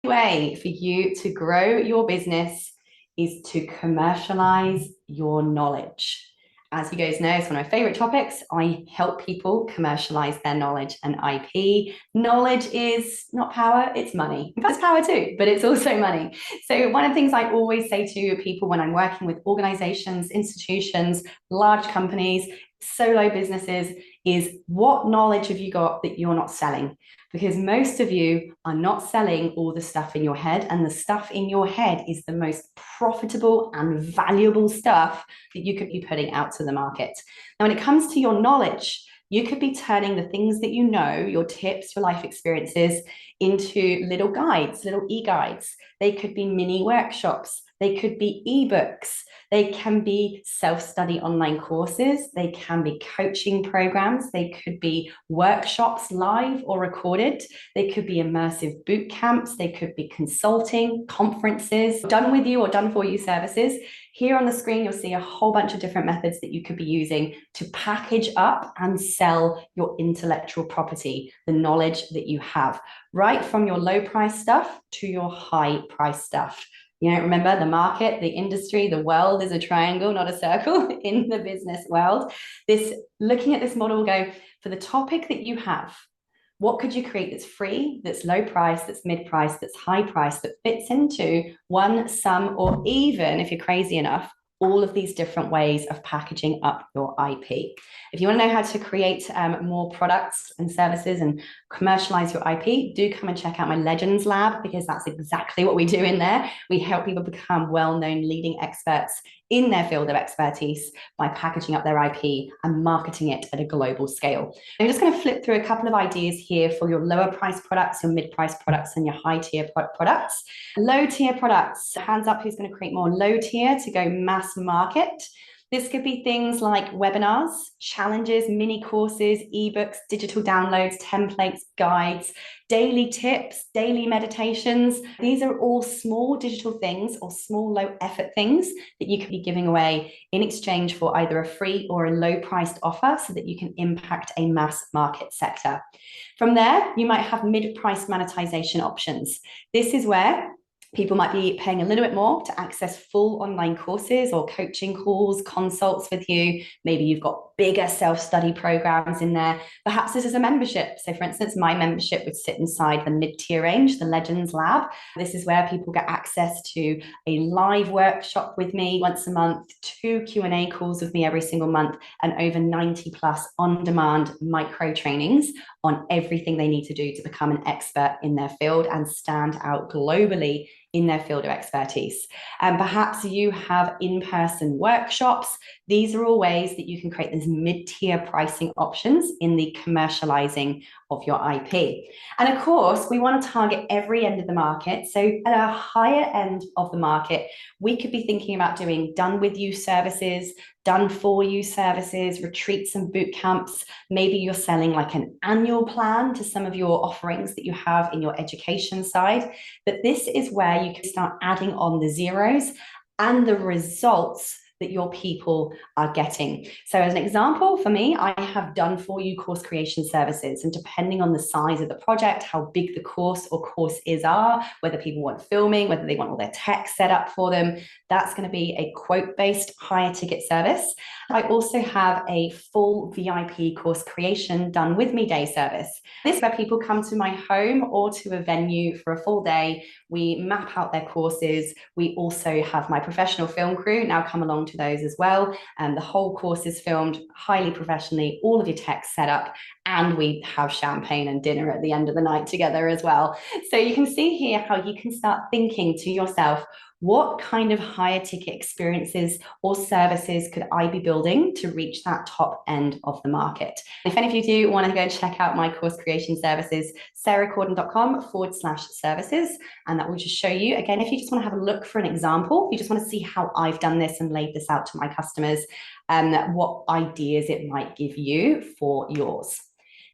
way for you to grow your business is to commercialize your knowledge. As you guys know, it's one of my favorite topics. I help people commercialize their knowledge and IP. Knowledge is not power, it's money. In fact, it's power too, but it's also money. So one of the things I always say to people when I'm working with organizations, institutions, large companies, solo businesses is, what knowledge have you got that you're not selling? Because most of you are not selling all the stuff in your head, and the stuff in your head is the most profitable and valuable stuff that you could be putting out to the market. Now, when it comes to your knowledge, you could be turning the things that you know, your tips, your life experiences, into little guides, little e-guides. They could be mini workshops. They could be eBooks. They can be self-study online courses. They can be coaching programs. They could be workshops, live or recorded. They could be immersive boot camps. They could be consulting, conferences, done with you or done for you services. Here on the screen, you'll see a whole bunch of different methods that you could be using to package up and sell your intellectual property, the knowledge that you have, right from your low price stuff to your high price stuff. You know, remember, the market, the industry, the world is a triangle, not a circle in the business world. Looking at this model, will go, for the topic that you have, what could you create that's free, that's low price, that's mid price, that's high price, that fits into one, some, or even, if you're crazy enough, all of these different ways of packaging up your IP. If you want to know how to create more products and services and commercialize your IP, do come and check out my Legends Lab, because that's exactly what we do in there. We help people become well-known leading experts in their field of expertise by packaging up their IP and marketing it at a global scale. I'm just going to flip through a couple of ideas here for your lower price products, your mid-price products, and your high tier products. Low tier products, hands up who's going to create more low tier to go mass market. This could be things like webinars, challenges, mini courses, ebooks, digital downloads, templates, guides, daily tips, daily meditations. These are all small digital things or small low effort things that you could be giving away in exchange for either a free or a low priced offer, so that you can impact a mass market sector. From there, you might have mid-price monetization options. This is where people might be paying a little bit more to access full online courses or coaching calls, consults with you. Maybe you've got bigger self-study programs in there. Perhaps this is a membership. So for instance, my membership would sit inside the mid-tier range, the Legends Lab. This is where people get access to a live workshop with me once a month, 2 Q&A calls with me every single month, and over 90 plus on-demand micro trainings on everything they need to do to become an expert in their field and stand out globally in their field of expertise. And perhaps you have in-person workshops. These are all ways that you can create these mid-tier pricing options in the commercializing of your IP. And of course, we want to target every end of the market. So at a higher end of the market, we could be thinking about doing done with you services, done for you services, retreats and boot camps. Maybe you're selling like an annual plan to some of your offerings that you have in your education side. But this is where you can start adding on the zeros and the results that your people are getting. So as an example, for me, I have done for you course creation services, and depending on the size of the project, how big the course or courses are, whether people want filming, whether they want all their tech set up for them, that's going to be a quote-based higher ticket service. I also have a full VIP course creation done with me day service. This is where people come to my home or to a venue for a full day. We map out their courses. We also have my professional film crew now come along to those as well. And the whole course is filmed highly professionally, all of your tech set up, and we have champagne and dinner at the end of the night together as well. So you can see here how you can start thinking to yourself, what kind of higher ticket experiences or services could I be building to reach that top end of the market? If any of you do want to go check out my course creation services, sarahcordon.com/services, and that will just show you, again, if you just want to have a look for an example, you just want to see how I've done this and laid this out to my customers, what ideas it might give you for yours.